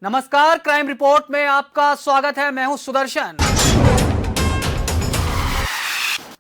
नमस्कार, crime report में आपका स्वागत है। मैं हूं सुदर्शन।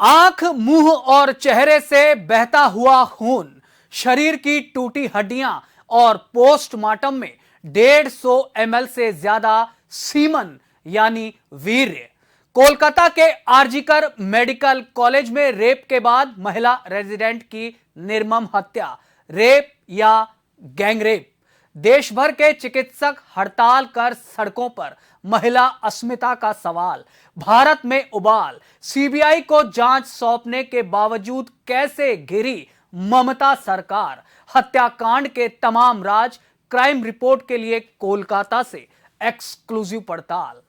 आंख, मुंह और चेहरे से बहता हुआ खून, शरीर की टूटी हड्डियां और पोस्टमार्टम में 150 ml से ज्यादा सीमन यानी वीर्य। कोलकाता के आरजीकर मेडिकल कॉलेज में रेप के बाद महिला रेजिडेंट की निर्मम हत्या, रेप या गैंगरेप। देश भर के चिकित्सक हड़ताल कर सड़कों पर, महिला अस्मिता का सवाल, भारत में उबाल। सीबीआई को जांच सौंपने के बावजूद कैसे घिरी ममता सरकार। हत्याकांड के तमाम राज। क्राइम रिपोर्ट के लिए कोलकाता से एक्सक्लूसिव पड़ताल।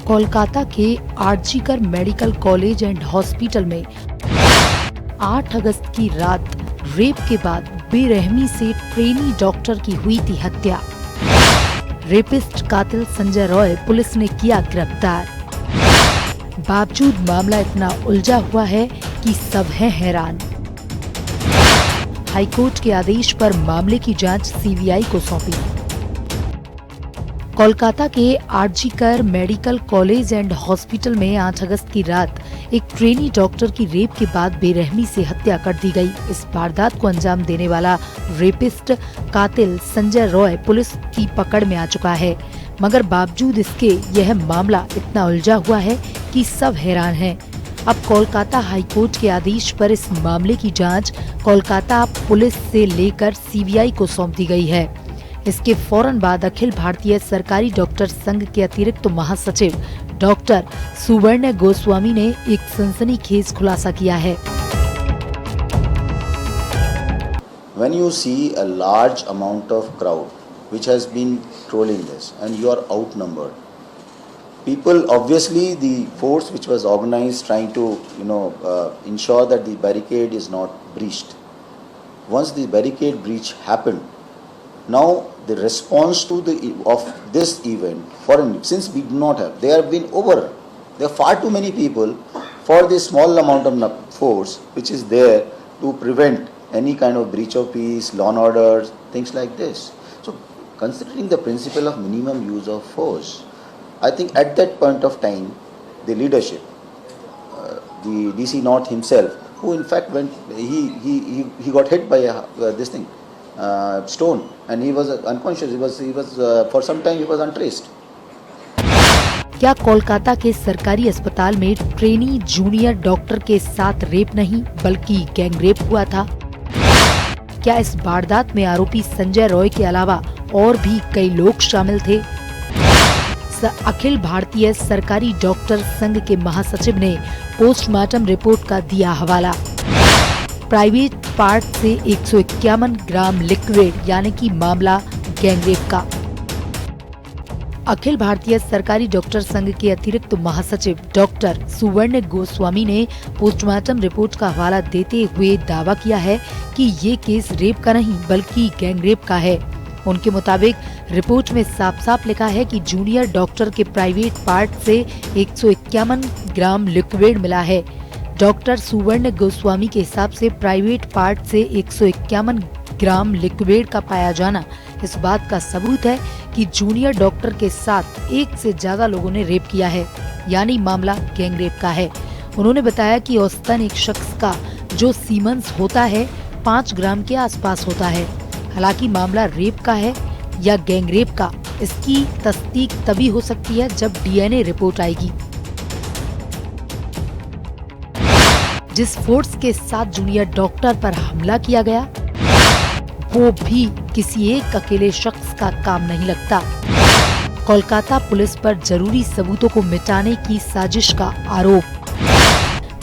कोलकाता के RG Kar medical college and hospital में 8 अगस्त की रात रेप के बाद बेरहमी से ट्रेनी डॉक्टर की हुई थी हत्या। रेपिस्ट कातिल संजय रॉय पुलिस ने किया गिरफ्तार। बावजूद मामला इतना उलझा हुआ है कि सब हैं हैरान। हाईकोर्ट के आदेश पर मामले की जांच सीबीआई को सौंपी। कोलकाता के RG Kar medical college and hospital में 8 अगस्त की रात एक ट्रेनी डॉक्टर की रेप के बाद बेरहमी से हत्या कर दी गई। इस वारदात को अंजाम देने वाला रेपिस्ट कातिल संजय रॉय पुलिस की पकड़ में आ चुका है, मगर बावजूद इसके यह मामला इतना उलझा हुआ है कि सब हैरान हैं। अब कोलकाता हाईकोर्ट के आदेश पर इस मामले की जांच कोलकाता पुलिस से लेकर सीबीआई को सौंप दी गई है। इसके फौरन बाद अखिल भारतीय सरकारी डॉक्टर संघ के अतिरिक्त महासचिव डॉक्टर सुवर्ण गोस्वामी ने एक सनसनीखेज खुलासा किया है। When you see a large amount of crowd which has been trolling this and you are outnumbered, people, obviously the force which was organized trying to ensure that the barricade is not breached. Once the barricade breach happened, now the response to this event, since we do not have, there are far too many people for this small amount of force which is there to prevent any kind of breach of peace, law and order, things like this. So considering the principle of minimum use of force, I think at that point of time the leadership, the DC North himself, who in fact he got hit by this thing, stone, and he was unconscious. He was for some time he was untraced. क्या कोलकाता के सरकारी अस्पताल में trainee junior doctor के साथ rape नहीं बल्कि gangrape हुआ था? क्या इस वारदात में आरोपी संजय रॉय के अलावा और भी कई लोग शामिल थे? अखिल भारतीय सरकारी डॉक्टर संघ के महासचिव ने पोस्टमार्टम रिपोर्ट का दिया हवाला। प्राइवेट पार्ट से 151 ग्राम लिक्विड यानी कि मामला गैंगरेप का। अखिल भारतीय सरकारी डॉक्टर संघ के अतिरिक्त महासचिव डॉक्टर सुवर्ण गोस्वामी ने पोस्टमार्टम रिपोर्ट का हवाला देते हुए दावा किया है कि ये केस रेप का नहीं बल्कि गैंगरेप का है। उनके मुताबिक रिपोर्ट में साफ साफ लिखा है कि जूनियर डॉक्टर के प्राइवेट पार्ट से 151 ग्राम लिक्विड मिला है। डॉक्टर सुवर्ण गोस्वामी के हिसाब से प्राइवेट पार्ट से 151 ग्राम लिक्विड का पाया जाना इस बात का सबूत है कि जूनियर डॉक्टर के साथ एक से ज्यादा लोगों ने रेप किया है, यानी मामला गैंगरेप का है। उन्होंने बताया कि औसतन एक शख्स का जो सीमंस होता है 5 ग्राम के आसपास होता है। हालांकि मामला रेप का है या गैंगरेप का, इसकी तस्दीक तभी हो सकती है जब डीएनए रिपोर्ट आएगी। जिस फोर्स के साथ जूनियर डॉक्टर पर हमला किया गया वो भी किसी एक अकेले शख्स का काम नहीं लगता। कोलकाता पुलिस पर जरूरी सबूतों को मिटाने की साजिश का आरोप।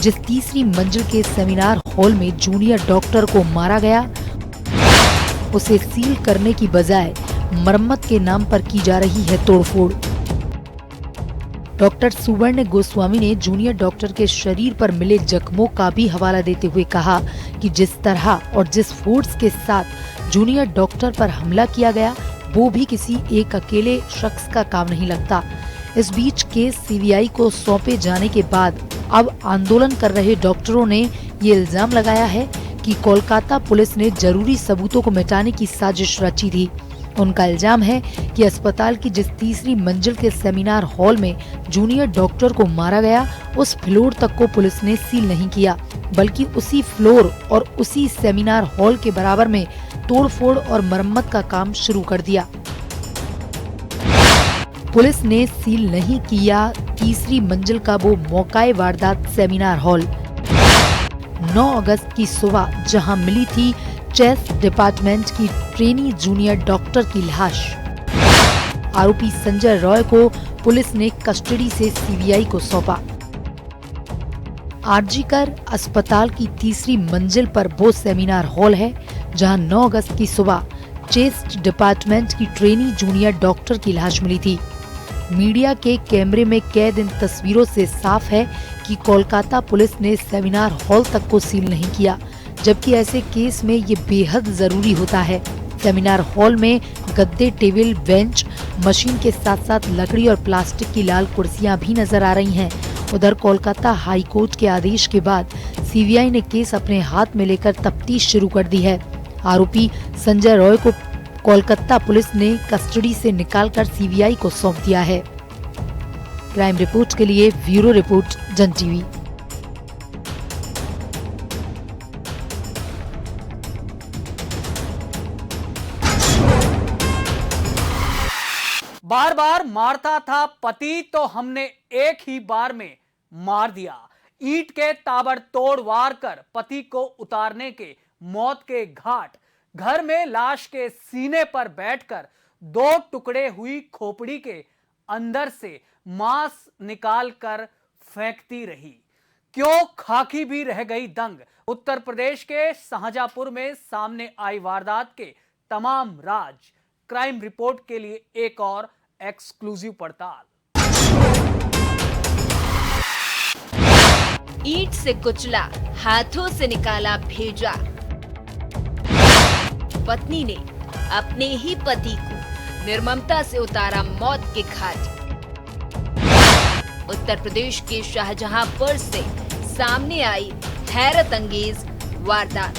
जिस तीसरी मंजिल के सेमिनार हॉल में जूनियर डॉक्टर को मारा गया उसे सील करने की बजाय मरम्मत के नाम पर की जा रही है तोड़फोड़। डॉक्टर सुवर्ण गोस्वामी ने जूनियर डॉक्टर के शरीर पर मिले जख्मों का भी हवाला देते हुए कहा कि जिस तरह और जिस फोर्स के साथ जूनियर डॉक्टर पर हमला किया गया वो भी किसी एक अकेले शख्स का काम नहीं लगता। इस बीच केस सीबीआई को सौंपे जाने के बाद अब आंदोलन कर रहे डॉक्टरों ने ये इल्जाम लगाया है कि कोलकाता पुलिस ने जरूरी सबूतों को मिटाने की साजिश रची थी। उनका इल्जाम है कि अस्पताल की जिस तीसरी मंजिल के सेमिनार हॉल में जूनियर डॉक्टर को मारा गया, उस फ्लोर तक को पुलिस ने सील नहीं किया, बल्कि उसी फ्लोर और उसी सेमिनार हॉल के बराबर में तोड़फोड़ और मरम्मत का काम शुरू कर दिया। पुलिस ने सील नहीं किया तीसरी मंजिल का वो मौकाए वारदात सेमिनार हॉल। 9 अगस्त की सुबह जहां मिली थी चेस्ट डिपार्टमेंट की ट्रेनी जूनियर डॉक्टर की लाश, आरोपी संजय रॉय को पुलिस ने कस्टडी से सीबीआई को सौंपा। आरजीकर अस्पताल की तीसरी मंजिल पर वो सेमिनार हॉल है जहां 9 अगस्त की सुबह चेस्ट डिपार्टमेंट की ट्रेनी जूनियर डॉक्टर की लाश मिली थी। मीडिया के कैमरे में कैद इन तस्वीरों से साफ है कि कोलकाता पुलिस ने सेमिनार हॉल तक को सील नहीं किया, जबकि ऐसे केस में ये बेहद जरूरी होता है। सेमिनार हॉल में गद्दे, टेबल, बेंच, मशीन के साथ साथ लकड़ी और प्लास्टिक की लाल कुर्सियां भी नजर आ रही हैं। उधर कोलकाता हाई कोर्ट के आदेश के बाद सीबीआई ने केस अपने हाथ में लेकर तफ्तीश शुरू कर दी है। आरोपी संजय रॉय को कोलकाता पुलिस ने कस्टडी से निकालकर सीबीआई को सौंप दिया है। क्राइम रिपोर्ट के लिए ब्यूरो रिपोर्ट, जन टीवी। बार बार मारता था पति तो हमने एक ही बार में मार दिया। ईंट के ताबड़तोड़ वार कर पति को उतारने के मौत के घाट, घर में लाश के सीने पर बैठकर 2 टुकड़े हुई खोपड़ी के अंदर से मांस निकाल कर फेंकती रही। क्यों खाकी भी रह गई दंग। उत्तर प्रदेश के शाहजहांपुर में सामने आई वारदात के तमाम राज। क्राइम रिपोर्ट के लिए एक और एक्सक्लूसिव पड़ताल। ईंट से कुचला, हाथों से निकाला भेजा। पत्नी ने अपने ही पति को निर्ममता से उतारा मौत के घाट। उत्तर प्रदेश के शाहजहांपुर से सामने आई हैरत अंगेज वारदात।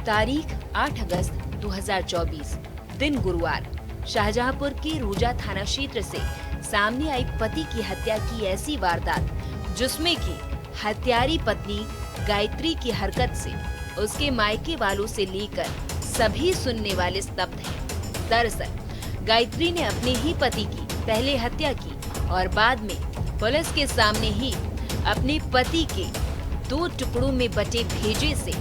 तारीख 8 अगस्त 2024, दिन गुरुवार। शाहजहांपुर के रूजा थाना क्षेत्र से सामने आई पति की हत्या की ऐसी वारदात, जिसमें की हत्यारी पत्नी गायत्री की हरकत से उसके मायके वालों से लेकर सभी सुनने वाले स्तब्ध हैं। दरअसल गायत्री ने अपने ही पति की पहले हत्या की और बाद में पुलिस के सामने ही अपने पति के 2 टुकड़ों में बटे भेजे से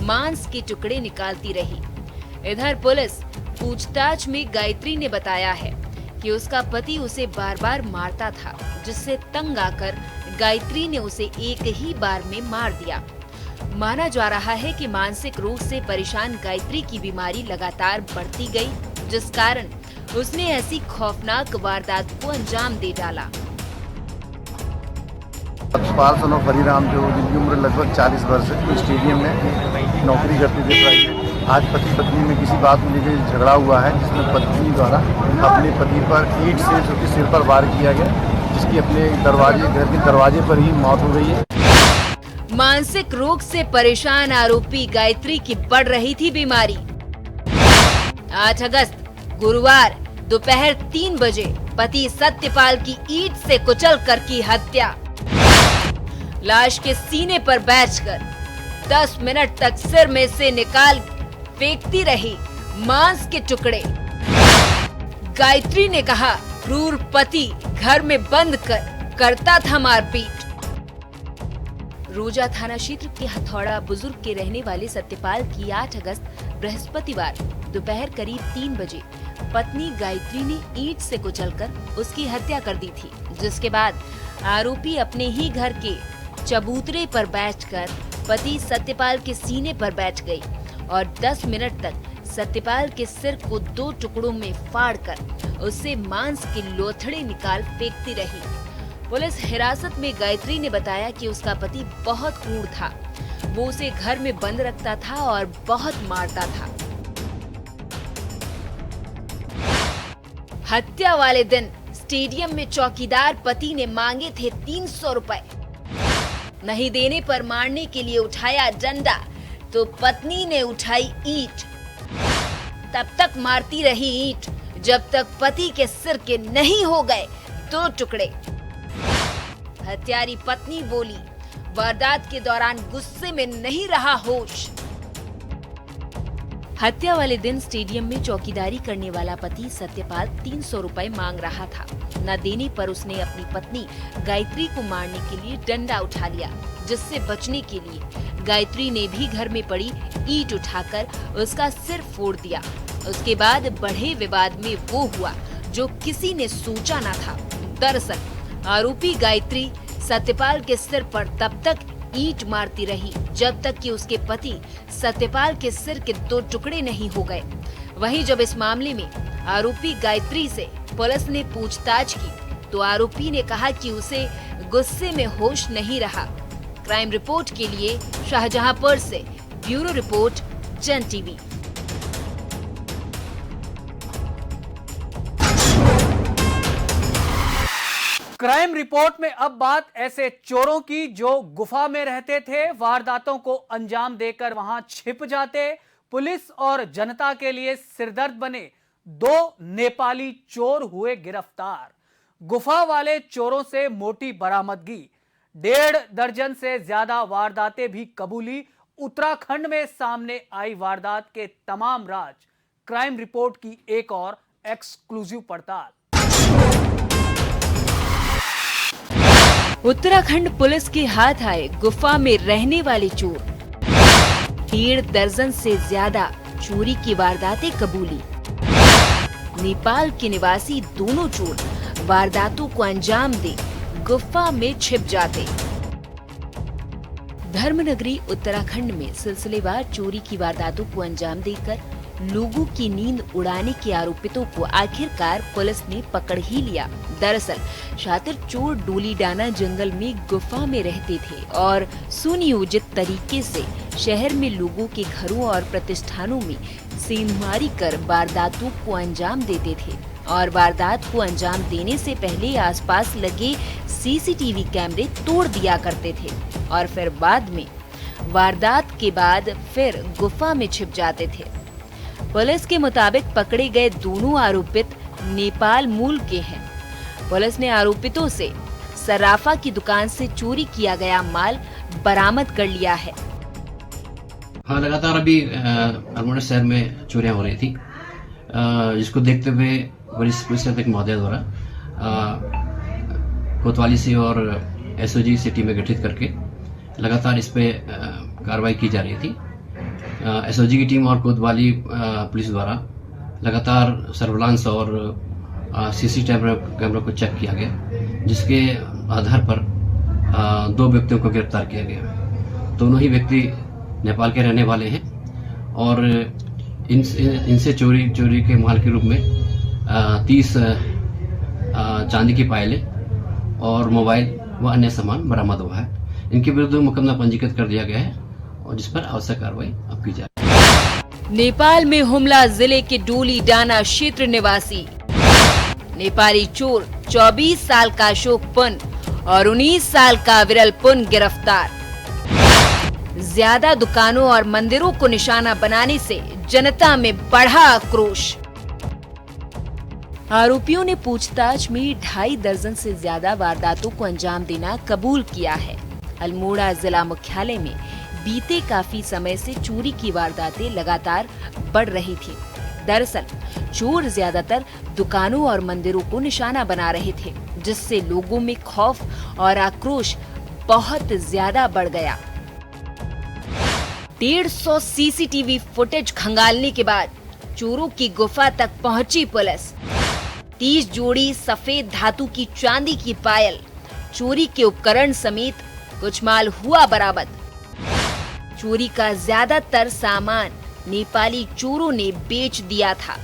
मांस के टुकड़े निकालती रही। इधर पुलिस पूछताछ में गायत्री ने बताया है कि उसका पति उसे बार बार मारता था, जिससे तंग आकर गायत्री ने उसे एक ही बार में मार दिया। माना जा रहा है कि मानसिक रोग से परेशान गायत्री की बीमारी लगातार बढ़ती गई, जिस कारण उसने ऐसी खौफनाक वारदात को अंजाम दे डाला। पाल सन ऑफ हरिराम, जो जिनकी उम्र लगभग 40 वर्ष है, तो स्टेडियम में नौकरी करते थे प्राइवेट। आज पति पत्नी में किसी बात को लेकर झगड़ा हुआ है, जिसमें पत्नी द्वारा अपने पति पर ईंट से उसके सिर पर वार किया गया, जिसकी अपने घर के दरवाजे पर ही मौत हो गई है। मानसिक रोग से परेशान आरोपी गायत्री की बढ़ रही थी बीमारी। 8 अगस्त गुरुवार दोपहर 3 बजे पति सत्यपाल की ईंट से कुचलकर की हत्या। लाश के सीने पर बैठकर 10 मिनट तक सिर में से निकाल फेंकती रही मांस के टुकड़े। गायत्री ने कहा, क्रूर पति घर में बंद कर करता था मारपीट। रूजा थाना क्षेत्र के हथौड़ा बुजुर्ग के रहने वाले सत्यपाल की 8 अगस्त बृहस्पतिवार दोपहर करीब 3 बजे पत्नी गायत्री ने ईंट से कुचलकर उसकी हत्या कर दी थी, जिसके बाद आरोपी अपने ही घर के चबूतरे पर बैठकर पति सत्यपाल के सीने पर बैठ गई और 10 मिनट तक सत्यपाल के सिर को 2 टुकड़ों में फाड़कर उससे मांस के लोथड़े निकाल फेंकती रही। पुलिस हिरासत में गायत्री ने बताया कि उसका पति बहुत क्रूर था, वो उसे घर में बंद रखता था और बहुत मारता था। हत्या वाले दिन स्टेडियम में चौकीदार पति ने मांगे थे 300 रुपए। नहीं देने पर मारने के लिए उठाया डंडा तो पत्नी ने उठाई ईंट। तब तक मारती रही ईंट जब तक पति के सिर के नहीं हो गए 2 टुकड़े। हत्यारी पत्नी बोली, वारदात के दौरान गुस्से में नहीं रहा होश। हत्या वाले दिन स्टेडियम में चौकीदारी करने वाला पति सत्यपाल 300 रुपए मांग रहा था। न देने पर उसने अपनी पत्नी गायत्री को मारने के लिए डंडा उठा लिया, जिससे बचने के लिए गायत्री ने भी घर में पड़ी ईंट उठाकर उसका सिर फोड़ दिया। उसके बाद बढ़े विवाद में वो हुआ जो किसी ने सोचा न था। दरअसल आरोपी गायत्री सत्यपाल के सिर पर तब तक ईंट मारती रही जब तक कि उसके पति सत्यपाल के सिर के 2 टुकड़े नहीं हो गए। वहीं जब इस मामले में आरोपी गायत्री से पुलिस ने पूछताछ की तो आरोपी ने कहा कि उसे गुस्से में होश नहीं रहा। क्राइम रिपोर्ट के लिए शाहजहांपुर से ब्यूरो रिपोर्ट, जन टीवी। क्राइम रिपोर्ट में अब बात ऐसे चोरों की जो गुफा में रहते थे, वारदातों को अंजाम देकर वहां छिप जाते। पुलिस और जनता के लिए सिरदर्द बने 2 नेपाली चोर हुए गिरफ्तार। गुफा वाले चोरों से मोटी बरामदगी, 1.5 दर्जन से ज्यादा वारदातें भी कबूली। उत्तराखंड में सामने आई वारदात के तमाम राज। क्राइम रिपोर्ट की एक और एक्सक्लूसिव पड़ताल। उत्तराखंड पुलिस के हाथ आए गुफा में रहने वाले चोर। 1.5 दर्जन से ज्यादा चोरी की वारदातें कबूली। नेपाल के निवासी दोनों चोर वारदातों को अंजाम दे गुफा में छिप जाते। धर्मनगरी उत्तराखंड में सिलसिलेवार चोरी की वारदातों को अंजाम देकर लोगों की नींद उड़ाने के आरोपितों को आखिरकार पुलिस ने पकड़ ही लिया। दरअसल शातिर चोर डोलीडाना जंगल में गुफा में रहते थे और सुनियोजित तरीके से शहर में लोगों के घरों और प्रतिष्ठानों में सेंधमारी कर वारदातों को अंजाम देते थे और वारदात को अंजाम देने से पहले आसपास लगे सीसीटीवी कैमरे तोड़ दिया करते थे और फिर बाद में वारदात के बाद फिर गुफा में छिप जाते थे। पुलिस के मुताबिक पकड़े गए दोनों आरोपित नेपाल मूल के हैं। पुलिस ने आरोपितों से सराफा की दुकान से चोरी किया गया माल बरामद कर लिया है। हाँ, लगातार अभी अल्मोड़ा शहर में चोरियां हो रही थी, जिसको देखते हुए वरिष्ठ पुलिस अधीक्षक महोदय द्वारा कोतवाली से और एसओजी से टीमें गठित करके लगातार इस पे कार्रवाई की जा रही थी। एसओजी की टीम और कोतवाली पुलिस द्वारा लगातार सर्विलांस और सीसीटीवी कैमरा को चेक किया गया, जिसके आधार पर 2 व्यक्तियों को गिरफ्तार किया गया। दोनों ही व्यक्ति नेपाल के रहने वाले हैं और इनसे चोरी के माल के रूप में 30 चांदी की पायलें और मोबाइल व अन्य सामान बरामद हुआ है। इनके विरुद्ध मुकदमा पंजीकृत कर दिया गया है और जिस पर आवश्यक कार्रवाई अब की जाए। नेपाल में हुमला जिले के डोलीडाना क्षेत्र निवासी नेपाली चोर 24 साल का अशोक पुन और 19 साल का विरल पुन गिरफ्तार। ज्यादा दुकानों और मंदिरों को निशाना बनाने से जनता में बढ़ा आक्रोश। आरोपियों ने पूछताछ में 2.5 दर्जन से ज्यादा वारदातों को अंजाम देना कबूल किया है। अल्मोड़ा जिला मुख्यालय में बीते काफी समय से चोरी की वारदातें लगातार बढ़ रही थी। दरअसल चोर ज्यादातर दुकानों और मंदिरों को निशाना बना रहे थे, जिससे लोगों में खौफ और आक्रोश बहुत ज्यादा बढ़ गया। 150 सीसीटीवी फुटेज खंगालने के बाद चोरों की गुफा तक पहुंची पुलिस। 30 जोड़ी सफेद धातु की चांदी की पायल, चोरी के उपकरण समेत कुछ माल हुआ बरामद। चोरी का ज्यादातर सामान नेपाली चोरों ने बेच दिया था।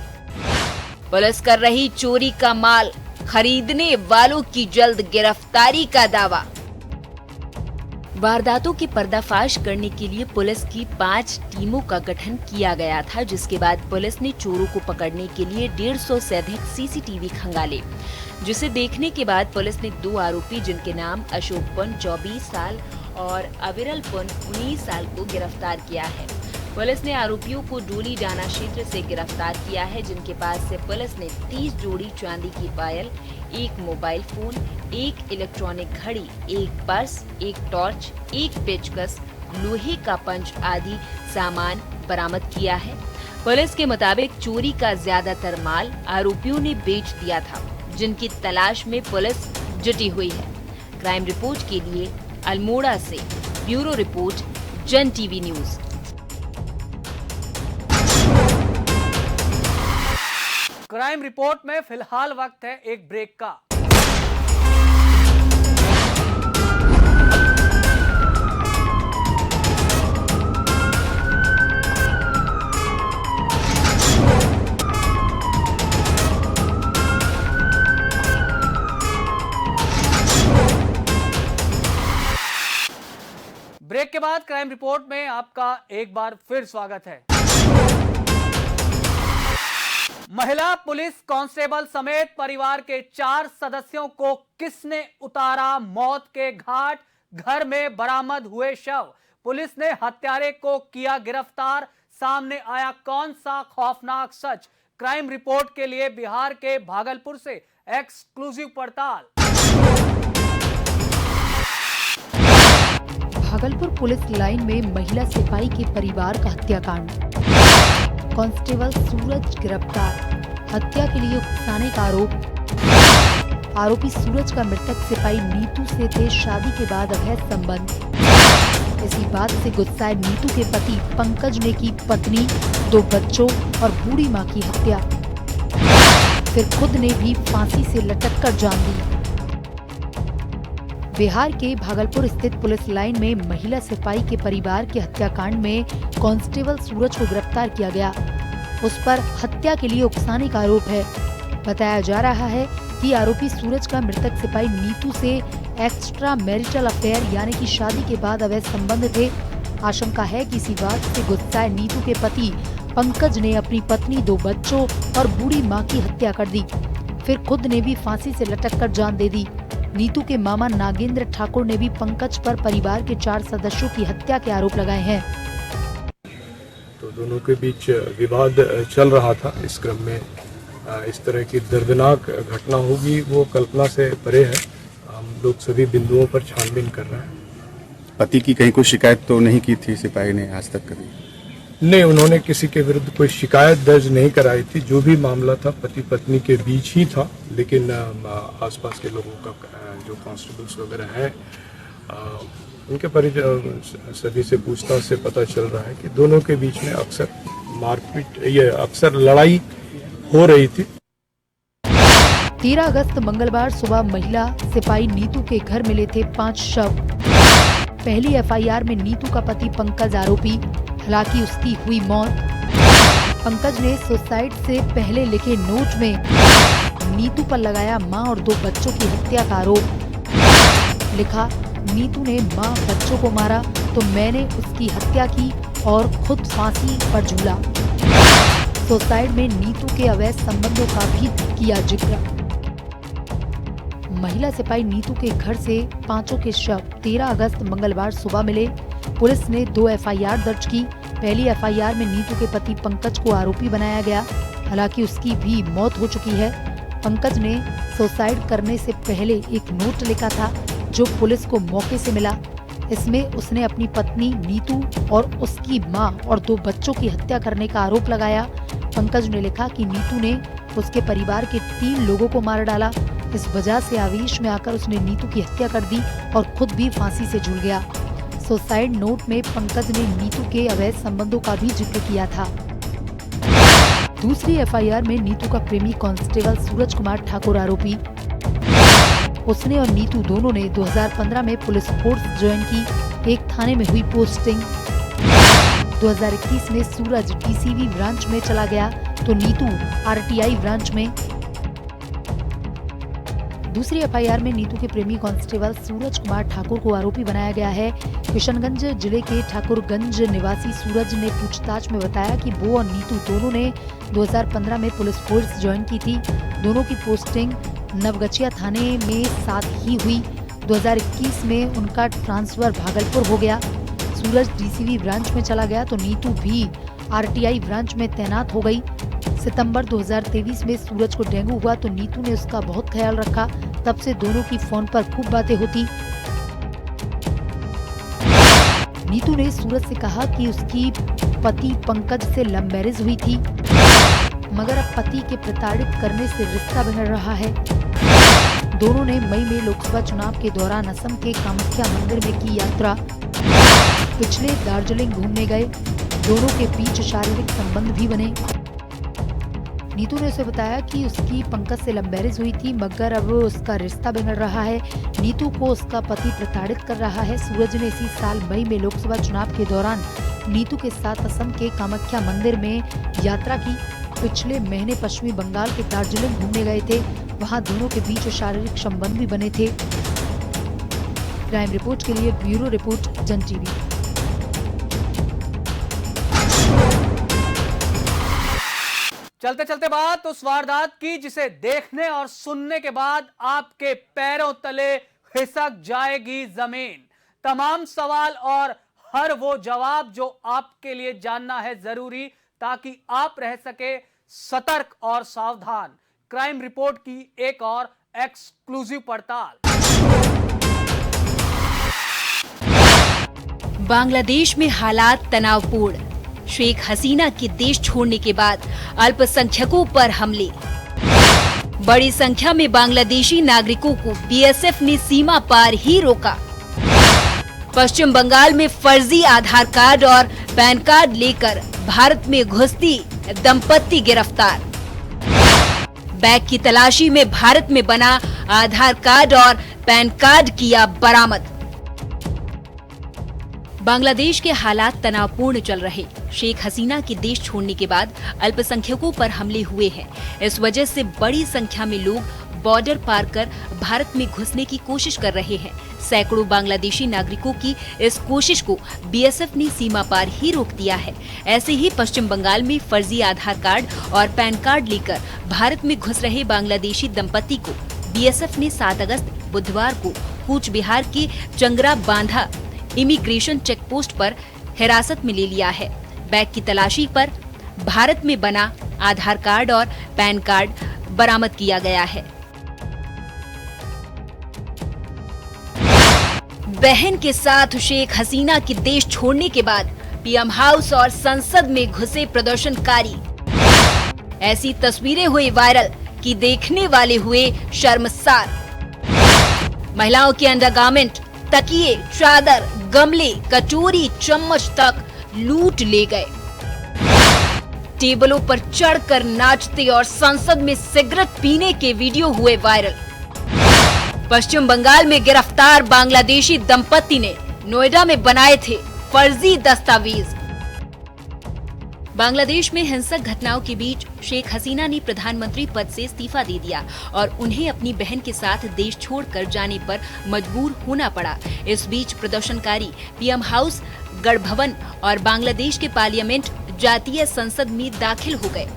पुलिस कर रही चोरी का माल खरीदने वालों की जल्द गिरफ्तारी का दावा। वारदातों के पर्दाफाश करने के लिए पुलिस की 5 टीमों का गठन किया गया था, जिसके बाद पुलिस ने चोरों को पकड़ने के लिए 150 से अधिक सीसीटीवी खंगाले, जिसे देखने के बाद पुलिस ने 2 आरोपी जिनके नाम अशोक पुन 24 साल और अविरल पुन 19 साल को गिरफ्तार किया है। पुलिस ने आरोपियों को डोली डाना क्षेत्र से गिरफ्तार किया है, जिनके पास से पुलिस ने 30 जोड़ी चांदी की पायल, एक मोबाइल फोन, एक इलेक्ट्रॉनिक घड़ी, एक पर्स, एक टॉर्च, एक पेचकस, लोहे का पंच आदि सामान बरामद किया है। पुलिस के मुताबिक चोरी का ज्यादातर माल आरोपियों ने बेच दिया था, जिनकी तलाश में पुलिस जुटी हुई है। क्राइम रिपोर्ट के लिए अल्मोड़ा से ब्यूरो रिपोर्ट, जन टीवी न्यूज। क्राइम रिपोर्ट में फिलहाल वक्त है एक ब्रेक का। ब्रेक के बाद क्राइम रिपोर्ट में आपका एक बार फिर स्वागत है। महिला पुलिस कांस्टेबल समेत परिवार के 4 सदस्यों को किसने उतारा मौत के घाट, घर में बरामद हुए शव। पुलिस ने हत्यारे को किया गिरफ्तार, सामने आया कौन सा खौफनाक सच। क्राइम रिपोर्ट के लिए बिहार के भागलपुर से एक्सक्लूसिव पड़ताल। भागलपुर पुलिस लाइन में महिला सिपाही के परिवार का हत्याकांड। कांस्टेबल सूरज गिरफ्तार, हत्या के लिए उकसाने का आरोप। आरोपी सूरज का मृतक सिपाही नीतू से थे शादी के बाद अवैध संबंध। इसी बात से गुस्साए नीतू के पति पंकज ने की पत्नी, 2 बच्चों और बूढ़ी मां की हत्या। फिर खुद ने भी फांसी से लटक कर जान दी। बिहार के भागलपुर स्थित पुलिस लाइन में महिला सिपाही के परिवार के हत्याकांड में कांस्टेबल सूरज को गिरफ्तार किया गया। उस पर हत्या के लिए उकसाने का आरोप है। बताया जा रहा है कि आरोपी सूरज का मृतक सिपाही नीतू से एक्स्ट्रा मैरिटल अफेयर यानी कि शादी के बाद अवैध संबंध थे। आशंका है कि इसी बात से गुस्साए नीतू के पति पंकज ने अपनी पत्नी, 2 बच्चों और बूढ़ी मां की हत्या कर दी। फिर खुद ने भी फांसी से लटक कर जान दे दी। नीतू के मामा नागेंद्र ठाकुर ने भी पंकज पर परिवार के 4 सदस्यों की हत्या के आरोप लगाए हैं। तो दोनों के बीच विवाद चल रहा था। इस क्रम में इस तरह की दर्दनाक घटना होगी वो कल्पना से परे है। हम लोग सभी बिंदुओं पर छानबीन कर रहे हैं। पति की कहीं कोई शिकायत तो नहीं की थी सिपाही ने आज तक कभी? नहीं, उन्होंने किसी के विरुद्ध कोई शिकायत दर्ज नहीं कराई थी। जो भी मामला था पति पत्नी के बीच ही था, लेकिन आसपास के लोगों का जो कांस्टेबल्स वगैरह हैं उनके सभी से पूछताछ से पता चल रहा है कि दोनों के बीच में अक्सर मारपीट, ये अक्सर लड़ाई हो रही थी। 13 अगस्त मंगलवार सुबह महिला सिपाही नीतू के घर मिले थे 5 शव। पहली एफआईआर में नीतू का पति पंकज आरोपी, हालांकि उसकी हुई मौत। पंकज ने सुसाइड से पहले लिखे नोट में नीतू पर लगाया मां और 2 बच्चों की हत्या का आरोप। लिखा, नीतू ने मां बच्चों को मारा तो मैंने उसकी हत्या की और खुद फांसी पर झूला। सुसाइड में नीतू के अवैध संबंधों का भी किया जिक्र। महिला सिपाही नीतू के घर से 5 के शव 13 अगस्त मंगलवार सुबह मिले। पुलिस ने 2 एफआईआर दर्ज की। पहली एफआईआर में नीतू के पति पंकज को आरोपी बनाया गया, हालांकि उसकी भी मौत हो चुकी है। पंकज ने सुसाइड करने से पहले एक नोट लिखा था जो पुलिस को मौके से मिला। इसमें उसने अपनी पत्नी नीतू और उसकी मां और 2 बच्चों की हत्या करने का आरोप लगाया। पंकज ने लिखा कि नीतू ने उसके परिवार के 3 लोगों को मार डाला। इस वजह से आवेश में आकर उसने नीतू की हत्या कर दी और खुद भी फांसी से झूल गया। सुसाइड नोट में पंकज ने नीतू के अवैध संबंधों का भी जिक्र किया था। दूसरी एफआईआर में नीतू का प्रेमी कांस्टेबल सूरज कुमार ठाकुर आरोपी। उसने और नीतू दोनों ने 2015 में पुलिस फोर्स ज्वाइन की। एक थाने में हुई पोस्टिंग। 2021 में सूरज डीसीबी ब्रांच में चला गया तो नीतू आरटीआई ब्रांच में। दूसरी एफआईआर में नीतू के प्रेमी कांस्टेबल सूरज कुमार ठाकुर को आरोपी बनाया गया है। किशनगंज जिले के ठाकुरगंज निवासी सूरज ने पूछताछ में बताया कि वो और नीतू दोनों ने 2015 में पुलिस फोर्स ज्वाइन की थी। दोनों की पोस्टिंग नवगछिया थाने में साथ ही हुई। 2021 में उनका ट्रांसफर भागलपुर हो गया। सूरज डीसीबी ब्रांच में चला गया तो नीतू भी आरटीआई ब्रांच में तैनात हो गई। सितंबर 2023 में सूरज को डेंगू हुआ तो नीतू ने उसका बहुत ख्याल रखा। तब से दोनों की फोन पर खूब बातें होती। नीतू ने सूरज से कहा कि उसकी पति पंकज से लव मैरिज हुई थी, मगर अब पति के प्रताड़ित करने से रिश्ता बिगड़ रहा है। दोनों ने मई में लोकसभा चुनाव के दौरान असम के कामाख्या मंदिर में की यात्रा। पिछले दार्जिलिंग घूमने गए। दोनों के बीच शारीरिक संबंध भी बने। नीतू ने उसे बताया कि उसकी पंकज से लव मैरिज हुई थी, मगर अब उसका रिश्ता बिगड़ रहा है। नीतू को उसका पति प्रताड़ित कर रहा है। सूरज ने इसी साल मई में लोकसभा चुनाव के दौरान नीतू के साथ असम के कामाख्या मंदिर में यात्रा की। पिछले महीने पश्चिमी बंगाल के दार्जिलिंग घूमने गए थे। वहां दोनों के बीच शारीरिक संबंध भी बने थे। क्राइम रिपोर्ट के लिए ब्यूरो रिपोर्ट जन टीवी। चलते चलते बात उस वारदात की जिसे देखने और सुनने के बाद आपके पैरों तले खिसक जाएगी जमीन। तमाम सवाल और हर वो जवाब जो आपके लिए जानना है जरूरी, ताकि आप रह सके सतर्क और सावधान। क्राइम रिपोर्ट की एक और एक्सक्लूसिव पड़ताल। बांग्लादेश में हालात तनावपूर्ण। शेख हसीना के देश छोड़ने के बाद अल्पसंख्यकों पर हमले। बड़ी संख्या में बांग्लादेशी नागरिकों को बीएसएफ ने सीमा पार ही रोका। पश्चिम बंगाल में फर्जी आधार कार्ड और पैन कार्ड लेकर भारत में घुसती दंपत्ति गिरफ्तार। बैग की तलाशी में भारत में बना आधार कार्ड और पैन कार्ड किया बरामद। बांग्लादेश के हालात तनावपूर्ण चल रहे। शेख हसीना के देश छोड़ने के बाद अल्पसंख्यकों पर हमले हुए हैं। इस वजह से बड़ी संख्या में लोग बॉर्डर पार कर भारत में घुसने की कोशिश कर रहे हैं। सैकड़ों बांग्लादेशी नागरिकों की इस कोशिश को बीएसएफ ने सीमा पार ही रोक दिया है। ऐसे ही पश्चिम बंगाल में फर्जी आधार कार्ड और पैन कार्ड लेकर भारत में घुस रहे बांग्लादेशी दंपत्ति को बीएसएफ ने 7 अगस्त बुधवार को कूच बिहार के चंगरा बांधा इमिग्रेशन चेक पोस्ट पर हिरासत में ले लिया है। बैग की तलाशी पर भारत में बना आधार कार्ड और पैन कार्ड बरामद किया गया है। बहन के साथ शेख हसीना के देश छोड़ने के बाद पीएम हाउस और संसद में घुसे प्रदर्शनकारी। ऐसी तस्वीरें हुई वायरल कि देखने वाले हुए शर्मसार। महिलाओं के अंडरगारमेंट, तकिए, चादर, गमले, कटोरी, चम्मच तक लूट ले गए। टेबलों पर चढ़कर नाचते और संसद में सिगरेट पीने के वीडियो हुए वायरल। पश्चिम बंगाल में गिरफ्तार बांग्लादेशी दंपत्ति ने नोएडा में बनाए थे फर्जी दस्तावेज। बांग्लादेश में हिंसक घटनाओं के बीच शेख हसीना ने प्रधानमंत्री पद से इस्तीफा दे दिया और उन्हें अपनी बहन के साथ देश छोड़कर जाने पर मजबूर होना पड़ा। इस बीच प्रदर्शनकारी पीएम हाउस, गढ़ भवन और बांग्लादेश के पार्लियामेंट जातीय संसद में दाखिल हो गए।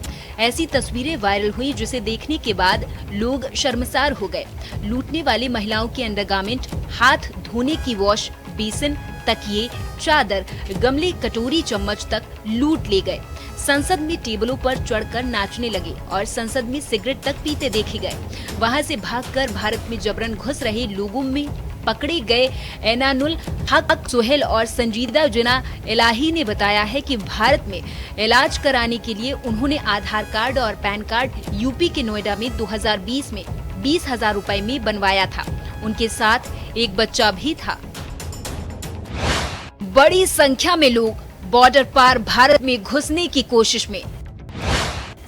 ऐसी तस्वीरें वायरल हुई जिसे देखने के बाद लोग शर्मसार हो गए। लूटने वाली महिलाओं के अंडरगारमेंट, हाथ धोने की वॉश बेसिन, तकिए, चादर, गमले, कटोरी, चम्मच तक लूट ले गए। संसद में टेबलों पर चढ़कर नाचने लगे और संसद में सिगरेट तक पीते देखे गए। वहां से भागकर भारत में जबरन घुस रहे लोगों में पकड़े गए एनानुल हक सोहेल और संजीदा जिना इलाही ने बताया है कि भारत में इलाज कराने के लिए उन्होंने आधार कार्ड और पैन कार्ड यूपी के नोएडा में 2020 में 20,000 रुपए में बनवाया था। उनके साथ एक बच्चा भी था। बड़ी संख्या में लोग बॉर्डर पार भारत में घुसने की कोशिश में।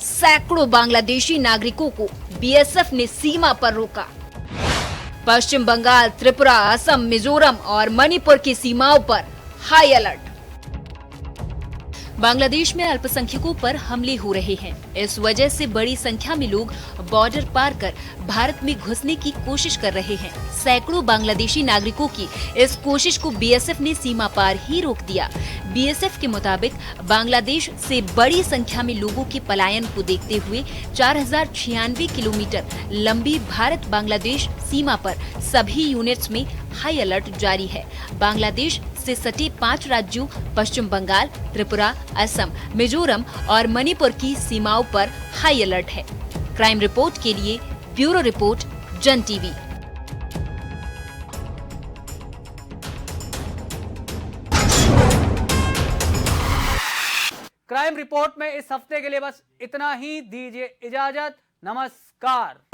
सैकड़ों बांग्लादेशी नागरिकों को बीएसएफ ने सीमा पर रोका। पश्चिम बंगाल, त्रिपुरा, असम, मिजोरम और मणिपुर की सीमाओं पर हाई अलर्ट। बांग्लादेश में अल्पसंख्यकों पर हमले हो रहे हैं। इस वजह से बड़ी संख्या में लोग बॉर्डर पार कर भारत में घुसने की कोशिश कर रहे हैं। सैकड़ों बांग्लादेशी नागरिकों की इस कोशिश को बीएसएफ ने सीमा पार ही रोक दिया। बीएसएफ के मुताबिक बांग्लादेश से बड़ी संख्या में लोगों के पलायन को देखते हुए 4096 किलोमीटर लंबी भारत बांग्लादेश सीमा पर सभी यूनिट्स में हाई अलर्ट जारी है। बांग्लादेश से सटे 5 राज्यों पश्चिम बंगाल, त्रिपुरा, असम, मिजोरम और मणिपुर की सीमाओं पर हाई अलर्ट है। क्राइम रिपोर्ट के लिए ब्यूरो रिपोर्ट, जन टीवी। क्राइम रिपोर्ट में इस हफ्ते के लिए बस इतना ही। दीजिए इजाजत। नमस्कार।